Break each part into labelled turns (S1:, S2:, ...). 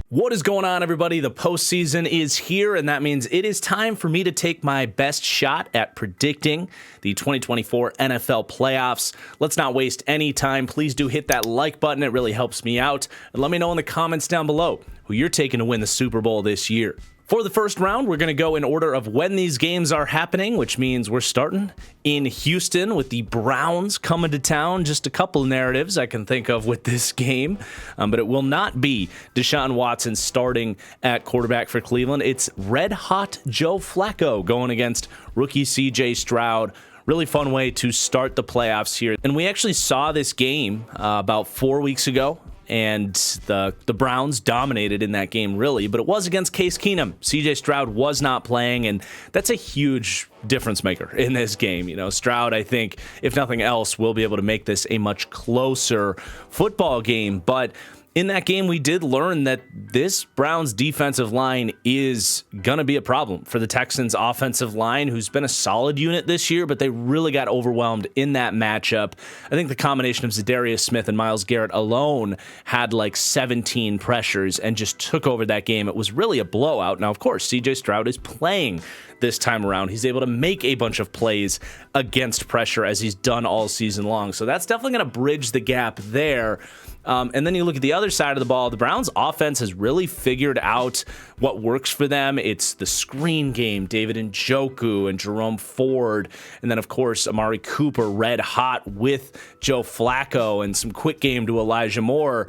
S1: What is going on, everybody? The postseason is here, and that means it is time for me to take my best shot at predicting the 2024 NFL playoffs. Let's not waste any time. Please do hit that like button. It really helps me out. And let me know in the comments down below who you're taking to win the Super Bowl this year. For the first round, we're going to go in order of when these games are happening, which means we're starting in Houston with the Browns coming to town. Just a couple narratives I can think of with this game, but it will not be Deshaun Watson starting at quarterback for Cleveland. It's red-hot Joe Flacco going against rookie C.J. Stroud. Really fun way to start the playoffs here. And we actually saw this game about 4 weeks ago. And the Browns dominated in that game, really. But it was against Case Keenum. C.J. Stroud was not playing, and that's a huge difference maker in this game. You know, Stroud, I think, if nothing else, will be able to make this a much closer football game. But in that game, we did learn that this Browns defensive line is going to be a problem for the Texans offensive line, who's been a solid unit this year, but they really got overwhelmed in that matchup. I think the combination of Zadarius Smith and Myles Garrett alone had like 17 pressures and just took over that game. It was really a blowout. Now, of course, CJ Stroud is playing this time around. He's able to make a bunch of plays against pressure as he's done all season long. So that's definitely going to bridge the gap there. And then you look at the other side of the ball, the Browns offense has really figured out what works for them. It's the screen game, David Njoku and Jerome Ford. And then, of course, Amari Cooper red hot with Joe Flacco and some quick game to Elijah Moore.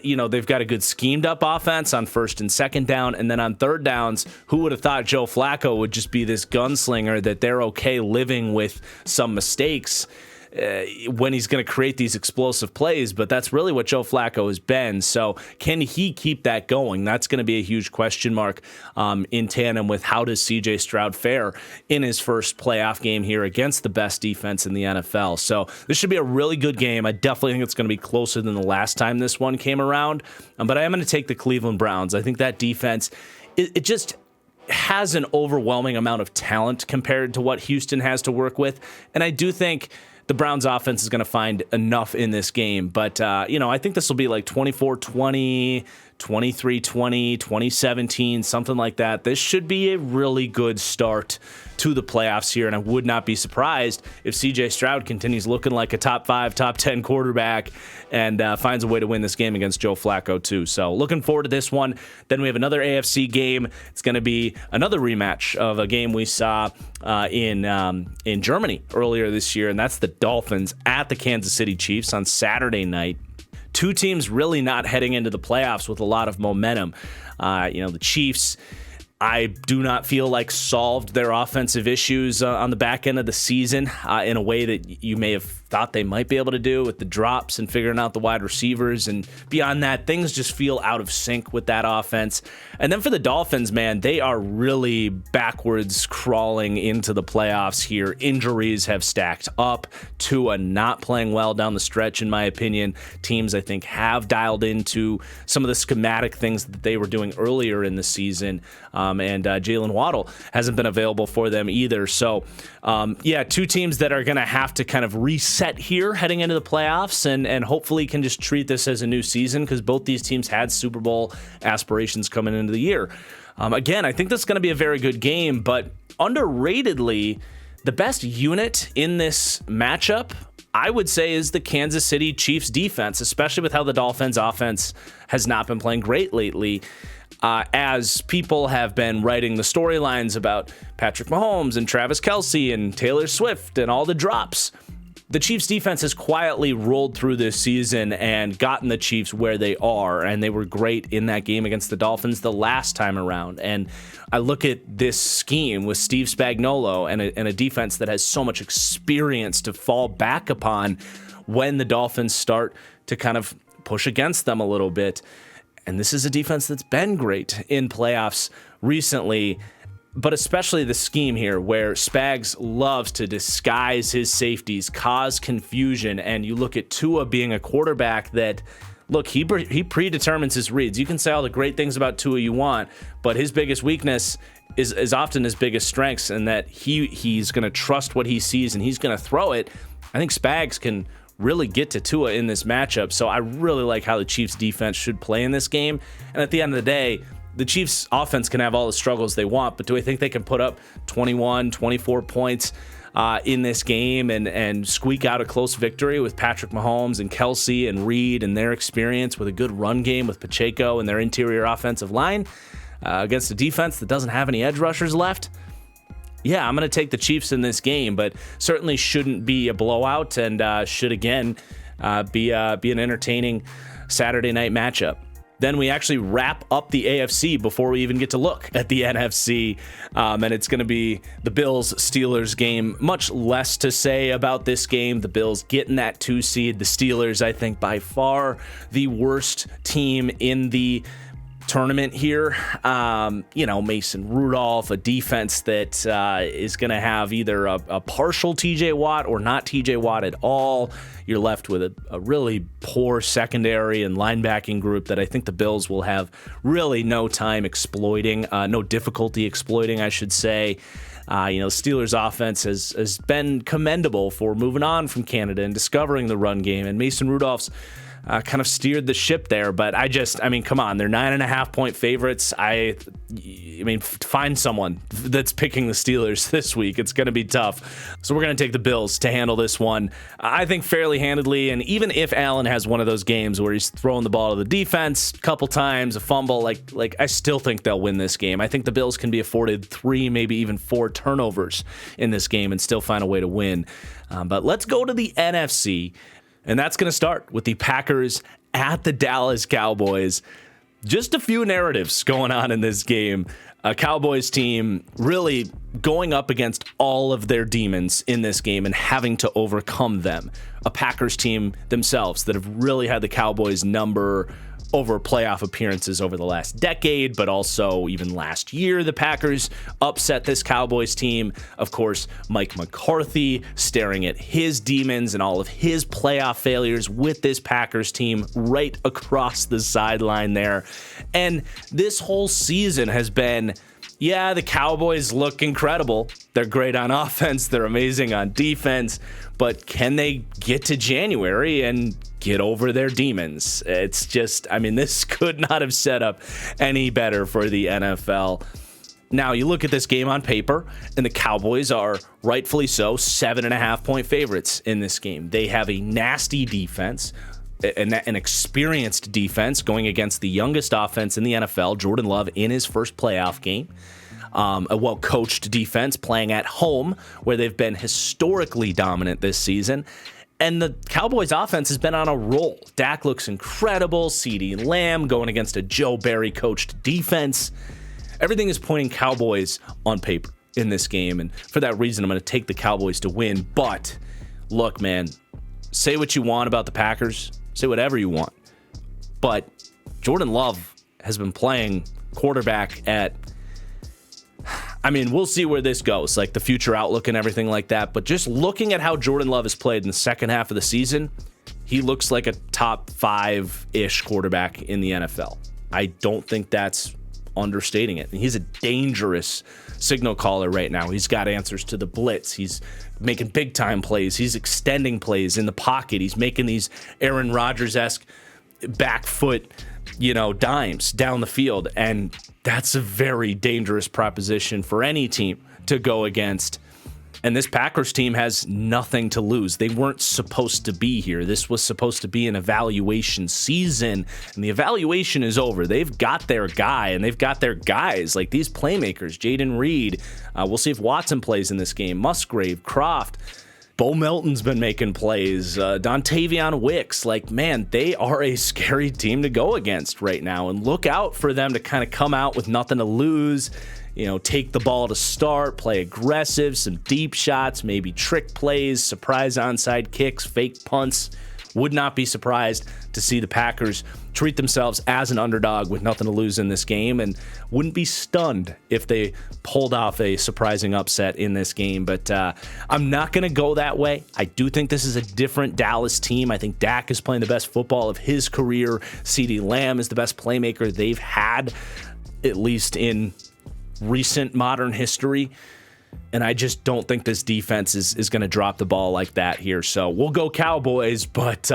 S1: You know, they've got a good schemed up offense on first and second down. And then on third downs, who would have thought Joe Flacco would just be this gunslinger that they're okay living with some mistakes when he's going to create these explosive plays, but that's really what Joe Flacco has been. So can he keep that going? That's going to be a huge question mark in tandem with how does CJ Stroud fare in his first playoff game here against the best defense in the NFL. So this should be a really good game. I definitely think it's going to be closer than the last time this one came around, but I am going to take the Cleveland Browns. I think that defense, it just has an overwhelming amount of talent compared to what Houston has to work with, and I do think the Browns offense is going to find enough in this game. But, I think this will be like 24-20, 23-20, 2017, something like that. This should be a really good start to the playoffs here, and I would not be surprised if C.J. Stroud continues looking like a top 5, top 10 quarterback and finds a way to win this game against Joe Flacco too. So looking forward to this one. Then we have another AFC game. It's going to be another rematch of a game we saw in Germany earlier this year, and that's the Dolphins at the Kansas City Chiefs on Saturday night. Two teams really not heading into the playoffs with a lot of momentum. The Chiefs, I do not feel like solved their offensive issues on the back end of the season in a way that you may have thought they might be able to do with the drops and figuring out the wide receivers. And beyond that, things just feel out of sync with that offense. And then for the Dolphins, man, they are really backwards crawling into the playoffs here. Injuries have stacked up. Tua not playing well down the stretch, in my opinion. Teams, I think, have dialed into some of the schematic things that they were doing earlier in the season. And Jalen Waddle hasn't been available for them either. So, two teams that are going to have to kind of reset here heading into the playoffs and hopefully can just treat this as a new season because both these teams had Super Bowl aspirations coming into the year. Again, I think this is going to be a very good game, but underratedly, the best unit in this matchup, I would say, is the Kansas City Chiefs defense, especially with how the Dolphins offense has not been playing great lately. As people have been writing the storylines about Patrick Mahomes and Travis Kelce and Taylor Swift and all the drops, the Chiefs defense has quietly rolled through this season and gotten the Chiefs where they are, and they were great in that game against the Dolphins the last time around. And I look at this scheme with Steve Spagnuolo and a defense that has so much experience to fall back upon when the Dolphins start to kind of push against them a little bit. And this is a defense that's been great in playoffs recently, but especially the scheme here where Spags loves to disguise his safeties, cause confusion, and you look at Tua being a quarterback that, look, he predetermines his reads. You can say all the great things about Tua you want, but his biggest weakness is often his biggest strengths, and that he's going to trust what he sees and he's going to throw it. I think Spags can really get to Tua in this matchup. So I really like how the Chiefs defense should play in this game. And at the end of the day, the Chiefs offense can have all the struggles they want, but do I think they can put up 21, 24 points in this game and squeak out a close victory with Patrick Mahomes and Kelsey and Reed and their experience with a good run game with Pacheco and their interior offensive line against a defense that doesn't have any edge rushers left? Yeah, I'm going to take the Chiefs in this game, but certainly shouldn't be a blowout and should, again, be an entertaining Saturday night matchup. Then we actually wrap up the AFC before we even get to look at the NFC, and it's going to be the Bills-Steelers game. Much less to say about this game. The Bills getting that 2 seed. The Steelers, I think, by far the worst team in the tournament here. Mason Rudolph, a defense that is going to have either a partial TJ Watt or not TJ Watt at all. You're left with a really poor secondary and linebacking group that I think the Bills will have really no time exploiting, no difficulty exploiting, I should say. Steelers offense has been commendable for moving on from Canada and discovering the run game, and Mason Rudolph's kind of steered the ship there, but come on, they're 9.5-point favorites. Find someone that's picking the Steelers this week. It's going to be tough. So we're going to take the Bills to handle this one, I think, fairly handedly. And even if Allen has one of those games where he's throwing the ball to the defense a couple times, a fumble, like I still think they'll win this game. I think the Bills can be afforded 3, maybe even 4 turnovers in this game and still find a way to win. But let's go to the NFC. And that's going to start with the Packers at the Dallas Cowboys. Just a few narratives going on in this game. A Cowboys team really going up against all of their demons in this game and having to overcome them. A Packers team themselves that have really had the Cowboys number over playoff appearances over the last decade, but also even last year, the Packers upset this Cowboys team. Of course, Mike McCarthy staring at his demons and all of his playoff failures with this Packers team right across the sideline there. And this whole season has been, the Cowboys look incredible. They're great on offense. They're amazing on defense. But can they get to January and get over their demons? It's just, this could not have set up any better for the NFL. Now, you look at this game on paper, and the Cowboys are rightfully so 7.5-point favorites in this game. They have a nasty defense, an experienced defense going against the youngest offense in the NFL, Jordan Love, in his first playoff game. A well-coached defense playing at home where they've been historically dominant this season. And the Cowboys offense has been on a roll. Dak looks incredible. CeeDee Lamb going against a Joe Barry coached defense. Everything is pointing Cowboys on paper in this game. And for that reason, I'm going to take the Cowboys to win. But look, man, say what you want about the Packers. Say whatever you want. But Jordan Love has been playing quarterback at, we'll see where this goes, like the future outlook and everything like that. But just looking at how Jordan Love has played in the second half of the season, he looks like a top 5-ish quarterback in the NFL. I don't think that's understating it. And he's a dangerous signal caller right now. He's got answers to the blitz. He's making big time plays. He's extending plays in the pocket. He's making these Aaron Rodgers-esque back foot, dimes down the field. And that's a very dangerous proposition for any team to go against. And this Packers team has nothing to lose. They weren't supposed to be here. This was supposed to be an evaluation season, and the evaluation is over. They've got their guy, and they've got their guys, like these playmakers, Jaden Reed. We'll see if Watson plays in this game. Musgrave, Croft. Bo Melton's been making plays. Dontavion Wicks. They are a scary team to go against right now. And look out for them to kind of come out with nothing to lose. Take the ball to start, play aggressive, some deep shots, maybe trick plays, surprise onside kicks, fake punts. Would not be surprised to see the Packers treat themselves as an underdog with nothing to lose in this game, and wouldn't be stunned if they pulled off a surprising upset in this game. But I'm not going to go that way. I do think this is a different Dallas team. I think Dak is playing the best football of his career. CeeDee Lamb is the best playmaker they've had, at least in recent modern history. And I just don't think this defense is going to drop the ball like that here. So we'll go Cowboys, but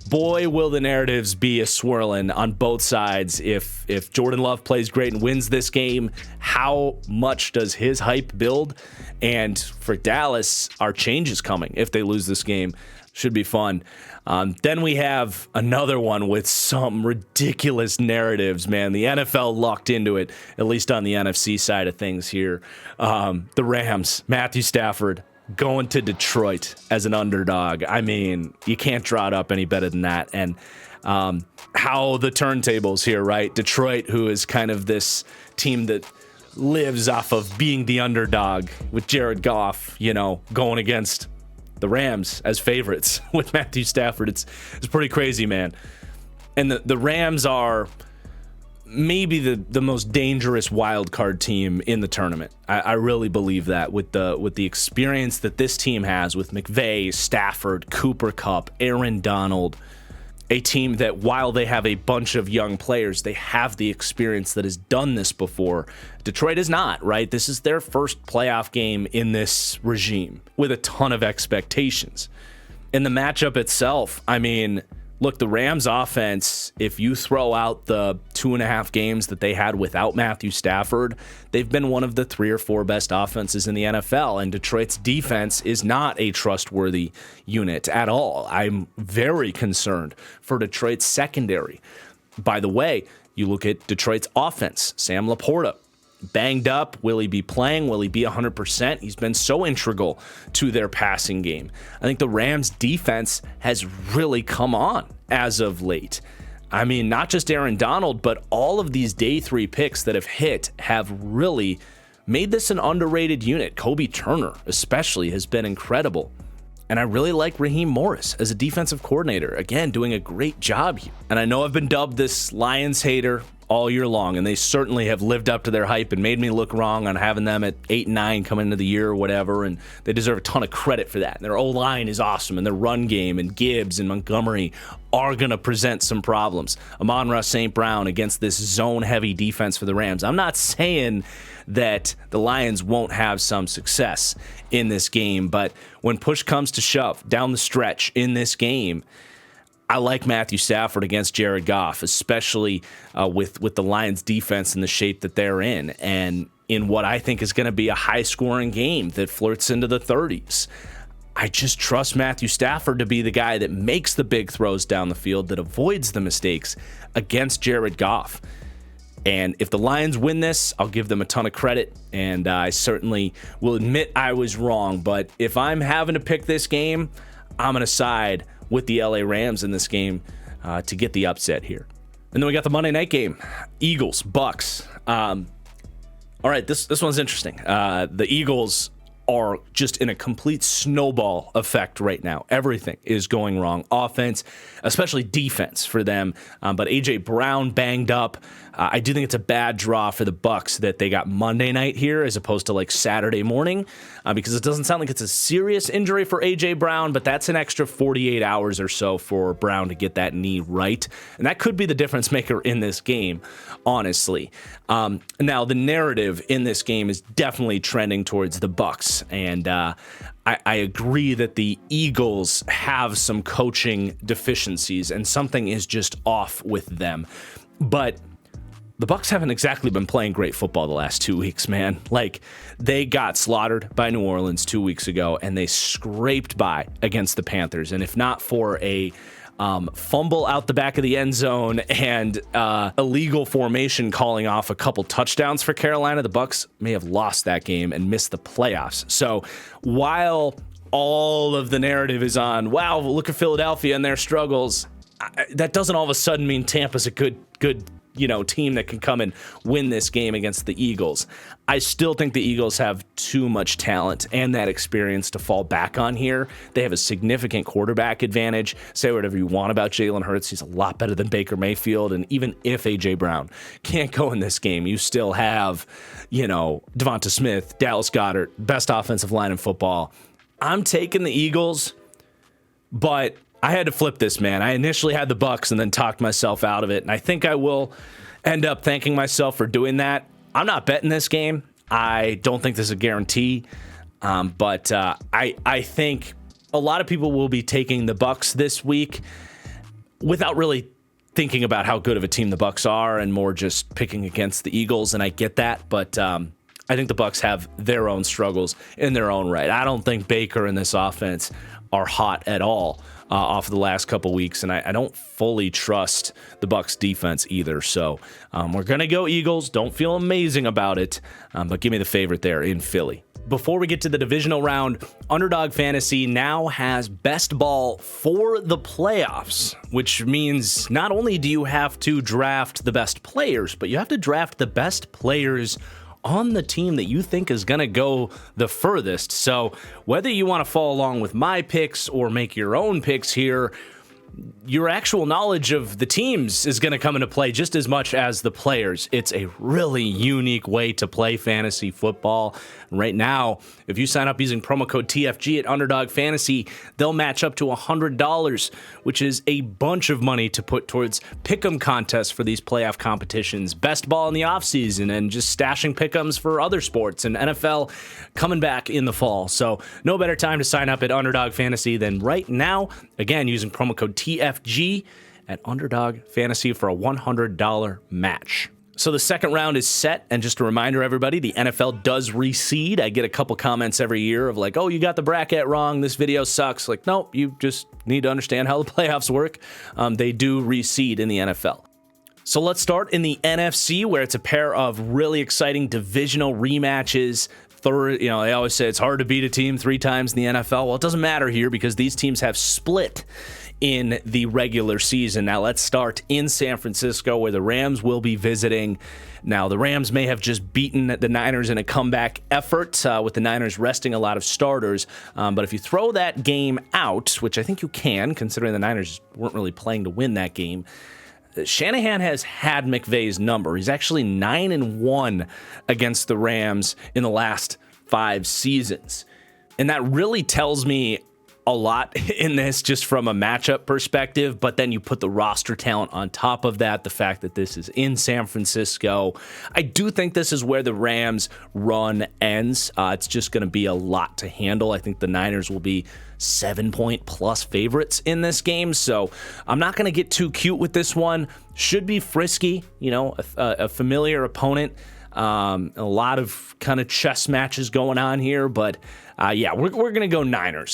S1: boy, will the narratives be a swirling on both sides. If Jordan Love plays great and wins this game, how much does his hype build? And for Dallas, our change is coming if they lose this game. Should be fun. Then we have another one with some ridiculous narratives, man. The NFL lucked into it, at least on the NFC side of things here. The Rams, Matthew Stafford, going to Detroit as an underdog. I mean, you can't draw it up any better than that. And how the turntables here, right? Detroit, who is kind of this team that lives off of being the underdog with Jared Goff, going against the Rams as favorites with Matthew Stafford. It's pretty crazy, man. And the Rams are maybe the most dangerous wild card team in the tournament. I really believe that with the experience that this team has with McVay, Stafford, Cooper Kupp, Aaron Donald, a team that while they have a bunch of young players, they have the experience that has done this before. Detroit is not, right? This is their first playoff game in this regime with a ton of expectations. In the matchup itself, I mean, look, the Rams offense, if you throw out the 2.5 games that they had without Matthew Stafford, they've been one of the 3 or 4 best offenses in the NFL, and Detroit's defense is not a trustworthy unit at all. I'm very concerned for Detroit's secondary. By the way, you look at Detroit's offense, Sam Laporta, banged up. Will he be playing? Will he be 100%? He's been so integral to their passing game. I think the Rams defense has really come on as of late. I mean, not just Aaron Donald, but all of these day 3 picks that have hit have really made this an underrated unit. Kobe Turner especially has been incredible. And I really like Raheem Morris as a defensive coordinator. Again, doing a great job here. And I know I've been dubbed this Lions hater all year long, and they certainly have lived up to their hype and made me look wrong on having them at 8-9 coming into the year or whatever, and they deserve a ton of credit for that. And their O-line is awesome, and their run game and Gibbs and Montgomery are going to present some problems. Amon-Ra St. Brown against this zone-heavy defense for the Rams. I'm not saying that the Lions won't have some success in this game, but when push comes to shove down the stretch in this game, I like Matthew Stafford against Jared Goff, especially with the Lions defense and the shape that they're in, and in what I think is going to be a high-scoring game that flirts into the 30s. I just trust Matthew Stafford to be the guy that makes the big throws down the field, that avoids the mistakes against Jared Goff. And if the Lions win this, I'll give them a ton of credit, and I certainly will admit I was wrong. But if I'm having to pick this game, I'm going to side with the LA Rams in this game to get the upset here. And then we got the Monday night game, Eagles, Bucks. All right, this one's interesting. The Eagles are just in a complete snowball effect right now. Everything is going wrong. Offense, especially defense for them. But A.J. Brown banged up. I do think it's a bad draw for the Bucks that they got Monday night here as opposed to like Saturday morning, because it doesn't sound like it's a serious injury for A.J. Brown, but that's an extra 48 hours or so for Brown to get that knee right. And that could be the difference maker in this game, honestly. Now, the narrative in this game is definitely trending towards the Bucks, and I agree that the Eagles have some coaching deficiencies and something is just off with them. But the Bucks haven't exactly been playing great football the last 2 weeks, man. Like, they got slaughtered by New Orleans 2 weeks ago, and they scraped by against the Panthers. And if not for a fumble out the back of the end zone and illegal formation calling off a couple touchdowns for Carolina, the Bucks may have lost that game and missed the playoffs. So while all of the narrative is on, wow, look at Philadelphia and their struggles, that doesn't all of a sudden mean Tampa's a good team that can come and win this game against the Eagles. I still think the Eagles have too much talent and that experience to fall back on here. They have a significant quarterback advantage. Say whatever you want about Jalen Hurts. He's a lot better than Baker Mayfield. And even if A.J. Brown can't go in this game, you still have, Devonta Smith, Dallas Goedert, best offensive line in football. I'm taking the Eagles, but I had to flip this, man. I initially had the Bucks and then talked myself out of it, and I think I will end up thanking myself for doing that. I'm not betting this game. I don't think this is a guarantee, but I think a lot of people will be taking the Bucs this week without really thinking about how good of a team the Bucs are and more just picking against the Eagles, and I get that, but I think the Bucs have their own struggles in their own right. I don't think Baker and this offense are hot at all off of the last couple weeks, and I don't fully trust the Bucs defense either. So we're going to go Eagles. Don't feel amazing about it, but give me the favorite there in Philly. Before we get to the divisional round, Underdog Fantasy now has best ball for the playoffs, which means not only do you have to draft the best players, but you have to draft the best players on the team that you think is going to go the furthest. So whether you want to follow along with my picks or make your own picks here, your actual knowledge of the teams is going to come into play just as much as the players. It's a really unique way to play fantasy football. Right now, if you sign up using promo code TFG at Underdog Fantasy, they'll match up to $100, which is a bunch of money to put towards pick'em contests for these playoff competitions, best ball in the offseason, and just stashing pick'ems for other sports, and NFL coming back in the fall. So no better time to sign up at Underdog Fantasy than right now. Again, using promo code TFG at Underdog Fantasy for a $100 match. So the second round is set, and just a reminder, everybody, the NFL does reseed. I get a couple comments every year of like, oh, you got the bracket wrong, this video sucks. Like, nope, you just need to understand how the playoffs work. They do reseed in the NFL. So let's start in the NFC, where it's a pair of really exciting divisional rematches. They always say it's hard to beat a team 3 times in the NFL. Well, it doesn't matter here because these teams have split in the regular season. Now let's start in San Francisco, where the Rams will be visiting. Now the Rams may have just beaten the Niners in a comeback effort with the Niners resting a lot of starters. But if you throw that game out, which I think you can, considering the Niners weren't really playing to win that game, Shanahan has had McVay's number. He's actually 9-1 against the Rams in the last 5 seasons. And that really tells me a lot in this just from a matchup perspective, but then you put the roster talent on top of that, the fact that this is in San Francisco. I do think this is where the Rams run ends. It's just going to be a lot to handle. I think the Niners will be 7-point plus favorites in this game, so I'm not going to get too cute with this one. Should be frisky, a familiar opponent. A lot of kind of chess matches going on here, but we're going to go Niners.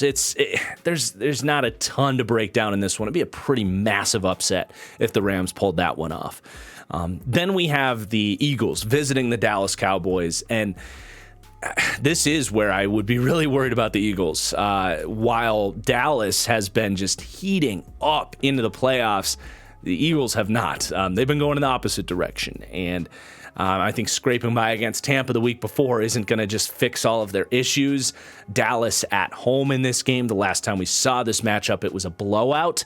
S1: There's not a ton to break down in this one. It'd be a pretty massive upset if the Rams pulled that one off. Then we have the Eagles visiting the Dallas Cowboys, and this is where I would be really worried about the Eagles. While Dallas has been just heating up into the playoffs, the Eagles have not. They've been going in the opposite direction, and I think scraping by against Tampa the week before isn't going to just fix all of their issues. Dallas at home in this game. The last time we saw this matchup, it was a blowout.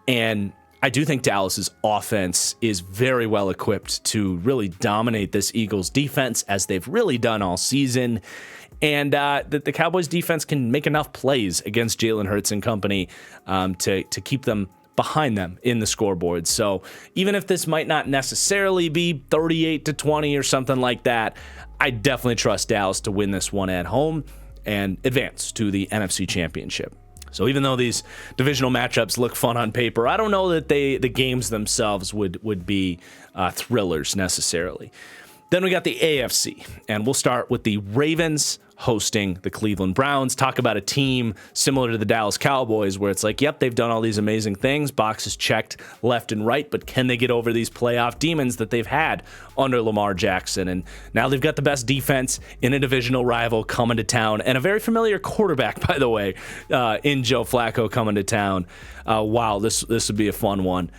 S1: And I do think Dallas's offense is very well equipped to really dominate this Eagles defense, as they've really done all season. And the Cowboys defense can make enough plays against Jalen Hurts and company to keep them behind them in the scoreboard. So even if this might not necessarily be 38-20 or something like that, I definitely trust Dallas to win this one at home and advance to the NFC Championship. So even though these divisional matchups look fun on paper, I don't know that the games themselves would be thrillers necessarily. Then we got the AFC, and we'll start with the Ravens hosting the Cleveland Browns. Talk about a team similar to the Dallas Cowboys, where it's like, yep, they've done all these amazing things, boxes checked left and right, but can they get over these playoff demons that they've had under Lamar Jackson? And now they've got the best defense in a divisional rival coming to town, and a very familiar quarterback, by the way, in Joe Flacco coming to town. Wow, this would be a fun one.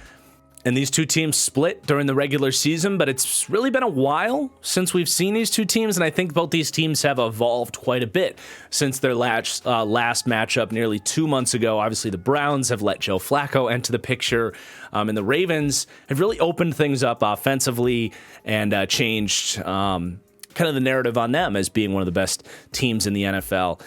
S1: And these two teams split during the regular season, but it's really been a while since we've seen these two teams, and I think both these teams have evolved quite a bit since their last matchup nearly 2 months ago. Obviously, the Browns have let Joe Flacco enter the picture, and the Ravens have really opened things up offensively and changed kind of the narrative on them as being one of the best teams in the NFL.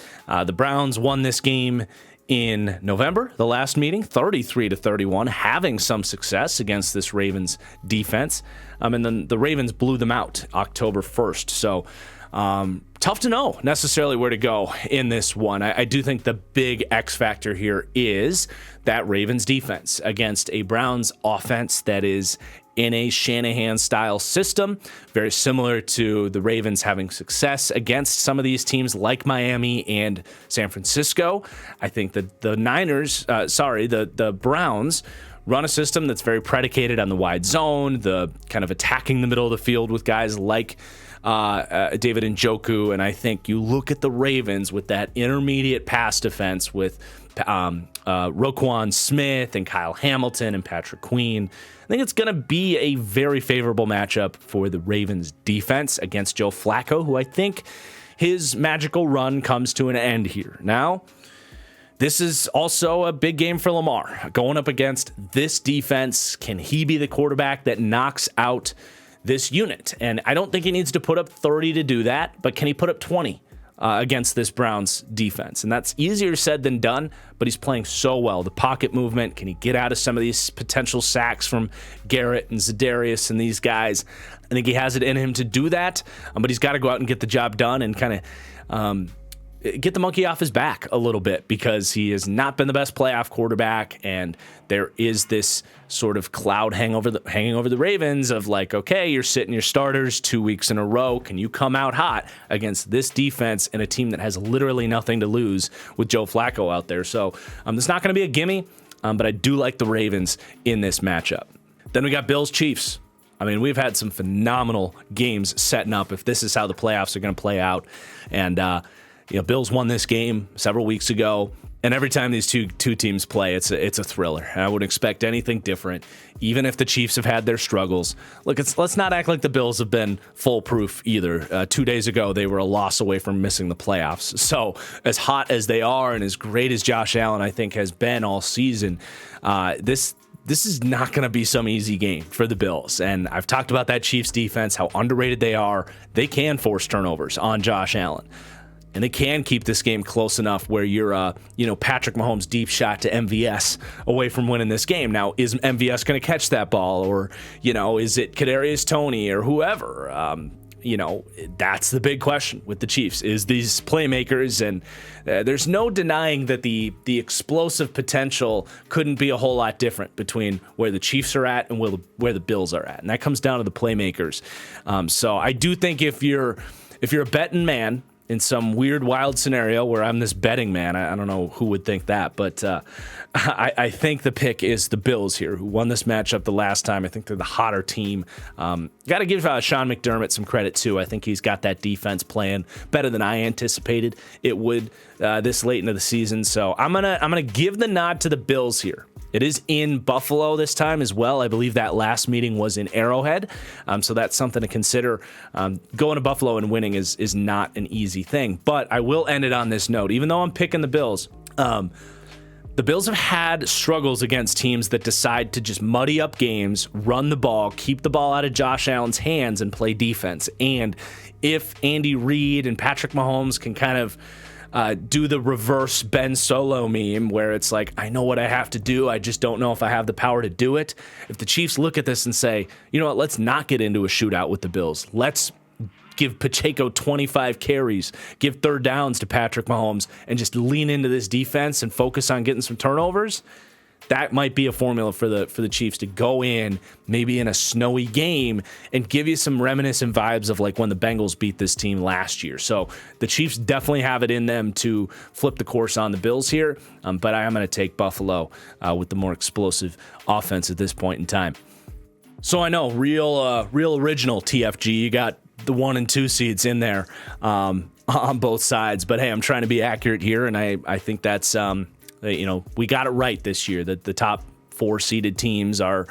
S1: The Browns won this game in November, the last meeting, 33-31, having some success against this Ravens defense. And then the Ravens blew them out October 1st. So Tough to know necessarily where to go in this one. I do think the big X factor here is that Ravens defense against a Browns offense that is in a Shanahan-style system, very similar to the Ravens having success against some of these teams like Miami and San Francisco. I think that the Browns run a system that's very predicated on the wide zone, the kind of attacking the middle of the field with guys like David Njoku, and I think you look at the Ravens with that intermediate pass defense with Roquan Smith and Kyle Hamilton and Patrick Queen. I think it's going to be a very favorable matchup for the Ravens defense against Joe Flacco, who I think his magical run comes to an end here. Now, this is also a big game for Lamar. Going up against this defense, can he be the quarterback that knocks out this unit? And I don't think he needs to put up 30 to do that, but can he put up 20 against this Browns defense? And that's easier said than done, but he's playing so well. The pocket movement, can he get out of some of these potential sacks from Garrett and Za'Darius and these guys? I think he has it in him to do that, but he's got to go out and get the job done and kind of get the monkey off his back a little bit, because he has not been the best playoff quarterback, and there is this sort of cloud hanging over the Ravens of like, okay, you're sitting your starters 2 weeks in a row. Can you come out hot against this defense and a team that has literally nothing to lose with Joe Flacco out there? So it's not going to be a gimme, but I do like the Ravens in this matchup. Then we got Bills-Chiefs. I mean, we've had some phenomenal games setting up if this is how the playoffs are going to play out. And Bills won this game several weeks ago, and every time these two teams play, it's a thriller. I wouldn't expect anything different, even if the Chiefs have had their struggles. Look, let's not act like the Bills have been foolproof either. 2 days ago, they were a loss away from missing the playoffs. So as hot as they are and as great as Josh Allen, I think, has been all season, this is not going to be some easy game for the Bills. And I've talked about that Chiefs defense, how underrated they are. They can force turnovers on Josh Allen. And they can keep this game close enough where you're, Patrick Mahomes' deep shot to MVS away from winning this game. Now, is MVS going to catch that ball, or is it Kadarius Toney or whoever? That's the big question with the Chiefs, is these playmakers, and there's no denying that the explosive potential couldn't be a whole lot different between where the Chiefs are at and where the Bills are at, and that comes down to the playmakers. So I do think if you're a betting man in some weird, wild scenario where I'm this betting man, I don't know who would think that, but I think the pick is the Bills here, who won this matchup the last time. I think they're the hotter team. Got to give Sean McDermott some credit, too. I think he's got that defense playing better than I anticipated it would this late into the season. So I'm gonna give the nod to the Bills here. It is in Buffalo this time as well. I believe that last meeting was in Arrowhead, so that's something to consider. Going to Buffalo and winning is not an easy thing, but I will end it on this note. Even though I'm picking the Bills, the Bills have had struggles against teams that decide to just muddy up games, run the ball, keep the ball out of Josh Allen's hands, and play defense. And if Andy Reid and Patrick Mahomes can kind of do the reverse Ben Solo meme where it's like, I know what I have to do, I just don't know if I have the power to do it. If the Chiefs look at this and say, you know what, let's not get into a shootout with the Bills. Let's give Pacheco 25 carries, give third downs to Patrick Mahomes, and just lean into this defense and focus on getting some turnovers. That might be a formula for the Chiefs to go in, maybe in a snowy game, and give you some reminiscent vibes of like when the Bengals beat this team last year. So the Chiefs definitely have it in them to flip the course on the Bills here, but I am going to take Buffalo with the more explosive offense at this point in time. So I know, real original TFG, you got the 1 and 2 seeds in there on both sides, but hey, I'm trying to be accurate here, and I think that's we got it right this year, that the top 4 seeded teams are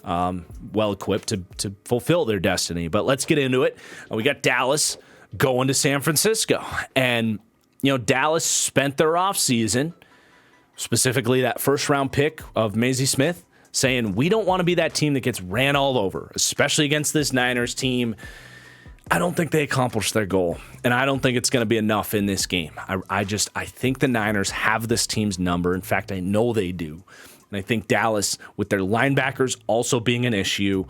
S1: well equipped to fulfill their destiny. But let's get into it. We got Dallas going to San Francisco, and Dallas spent their offseason, specifically that first round pick of Maisie Smith, saying we don't want to be that team that gets ran all over, especially against this Niners team. I don't think they accomplished their goal, and I don't think it's going to be enough in this game. I think the Niners have this team's number. In fact, I know they do. And I think Dallas, with their linebackers also being an issue,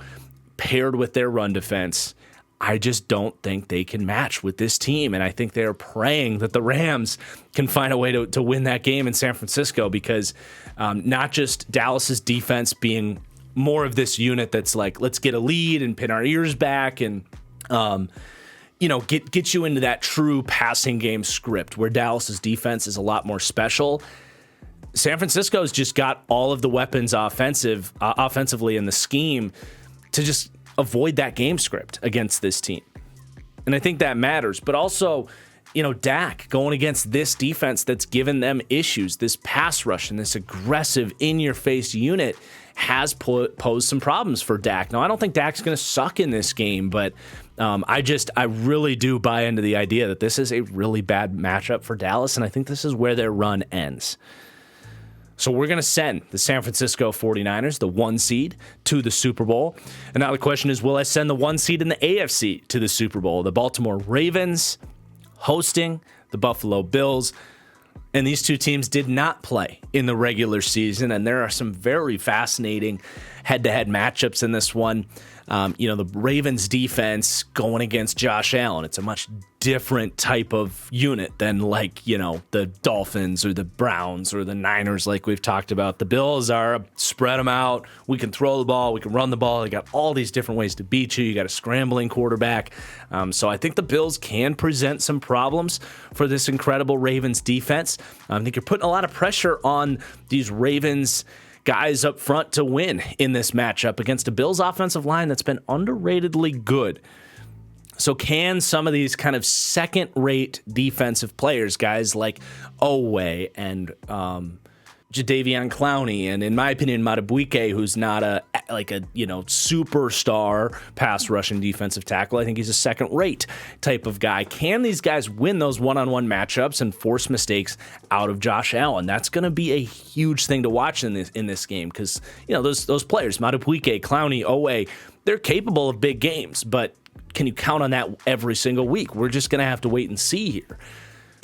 S1: paired with their run defense, I just don't think they can match with this team. And I think they're praying that the Rams can find a way to win that game in San Francisco, because not just Dallas's defense being more of this unit that's like, let's get a lead and pin our ears back and, get you into that true passing game script where Dallas's defense is a lot more special. San Francisco's just got all of the weapons offensively in the scheme to just avoid that game script against this team. And I think that matters. But also, Dak going against this defense that's given them issues, this pass rush and this aggressive in-your-face unit has posed some problems for Dak. Now, I don't think Dak's going to suck in this game, but I really do buy into the idea that this is a really bad matchup for Dallas, and I think this is where their run ends. So we're going to send the San Francisco 49ers, the 1 seed, to the Super Bowl. And now the question is, will I send the 1 seed in the AFC to the Super Bowl? The Baltimore Ravens hosting the Buffalo Bills. And these two teams did not play in the regular season, and there are some very fascinating head-to-head matchups in this one. The Ravens defense going against Josh Allen, it's a much different type of unit than the Dolphins or the Browns or the Niners like we've talked about. The Bills are spread them out. We can throw the ball. We can run the ball. They got all these different ways to beat you. You got a scrambling quarterback. So I think the Bills can present some problems for this incredible Ravens defense. I think you're putting a lot of pressure on these Ravens guys up front to win in this matchup against a Bills offensive line that's been underratedly good. So can some of these kind of second-rate defensive players, guys like Owe and Jadeveon Clowney, and in my opinion, Madubuike, who's not a superstar pass rushing defensive tackle. I think he's a second-rate type of guy. Can these guys win those one-on-one matchups and force mistakes out of Josh Allen? That's going to be a huge thing to watch in this game, because those players, Madubuike, Clowney, Owe, they're capable of big games, but can you count on that every single week? We're just going to have to wait and see here.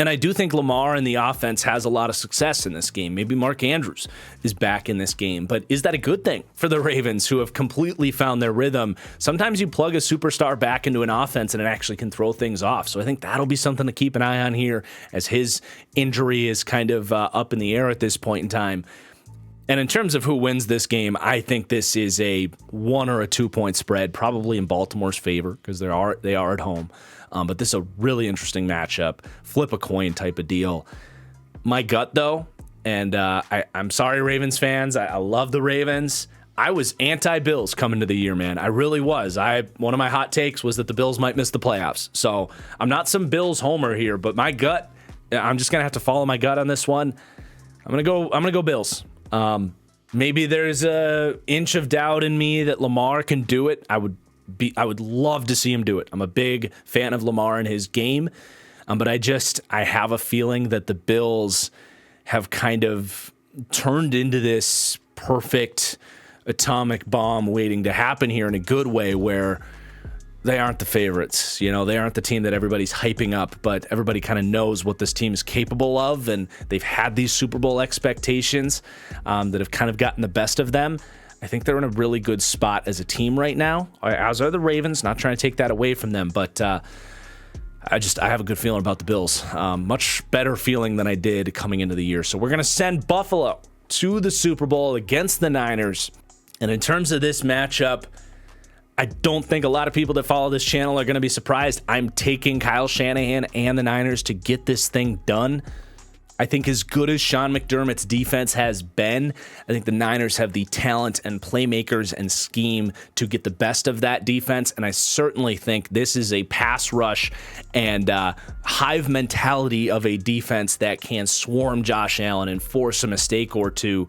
S1: And I do think Lamar and the offense has a lot of success in this game. Maybe Mark Andrews is back in this game. But is that a good thing for the Ravens, who have completely found their rhythm? Sometimes you plug a superstar back into an offense and it actually can throw things off. So I think that'll be something to keep an eye on here, as his injury is kind of up in the air at this point in time. And in terms of who wins this game, I think this is a 1 or a 2 point spread, probably in Baltimore's favor, because they are at home. But this is a really interesting matchup, flip a coin type of deal. My gut, though, and I'm sorry, Ravens fans, I love the Ravens. I was anti-Bills coming to the year, man. I really was. One of my hot takes was that the Bills might miss the playoffs. So I'm not some Bills homer here, but my gut, I'm just gonna have to follow my gut on this one. I'm gonna go Bills. Maybe there's a inch of doubt in me that Lamar can do it. I would love to see him do it. I'm a big fan of Lamar and his game, but I have a feeling that the Bills have kind of turned into this perfect atomic bomb waiting to happen here in a good way, where they aren't the favorites. They aren't the team that everybody's hyping up, but everybody kind of knows what this team is capable of, and they've had these Super Bowl expectations that have kind of gotten the best of them. I think they're in a really good spot as a team right now, as are the Ravens. Not trying to take that away from them, but I have a good feeling about the Bills. Much better feeling than I did coming into the year. So we're going to send Buffalo to the Super Bowl against the Niners. And in terms of this matchup, I don't think a lot of people that follow this channel are going to be surprised. I'm taking Kyle Shanahan and the Niners to get this thing done. I think as good as Sean McDermott's defense has been, I think the Niners have the talent and playmakers and scheme to get the best of that defense. And I certainly think this is a pass rush and hive mentality of a defense that can swarm Josh Allen and force a mistake or two.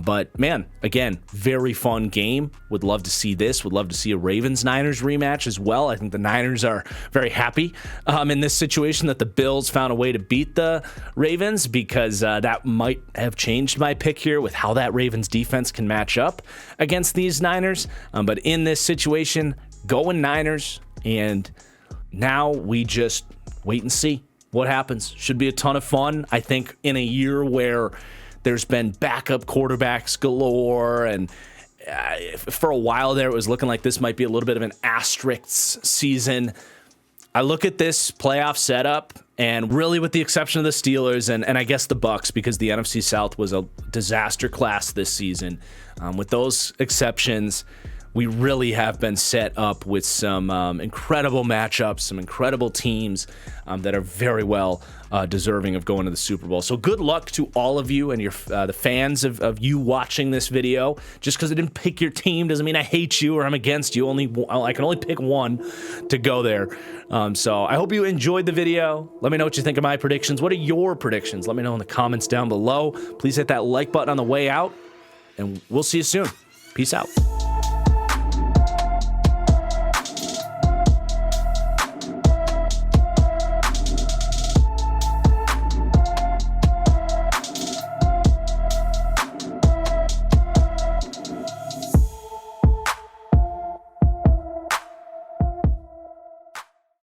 S1: But man, again, very fun game. Would love to see this. Would love to see a Ravens-Niners rematch as well. I think the Niners are very happy in this situation that the Bills found a way to beat the Ravens, because that might have changed my pick here with how that Ravens defense can match up against these Niners. But in this situation, going Niners, and now we just wait and see what happens. Should be a ton of fun. I think in a year where there's been backup quarterbacks galore, and for a while there, it was looking like this might be a little bit of an asterisk season. I look at this playoff setup, and really with the exception of the Steelers and I guess the Bucs, because the NFC South was a disaster class this season, with those exceptions, we really have been set up with some incredible matchups, some incredible teams that are very well deserving of going to the Super Bowl. So good luck to all of you and the fans of you watching this video. Just because I didn't pick your team doesn't mean I hate you or I'm against you. I can only pick one to go there. So I hope you enjoyed the video. Let me know what you think of my predictions. What are your predictions? Let me know in the comments down below. Please hit that like button on the way out, and we'll see you soon. Peace out.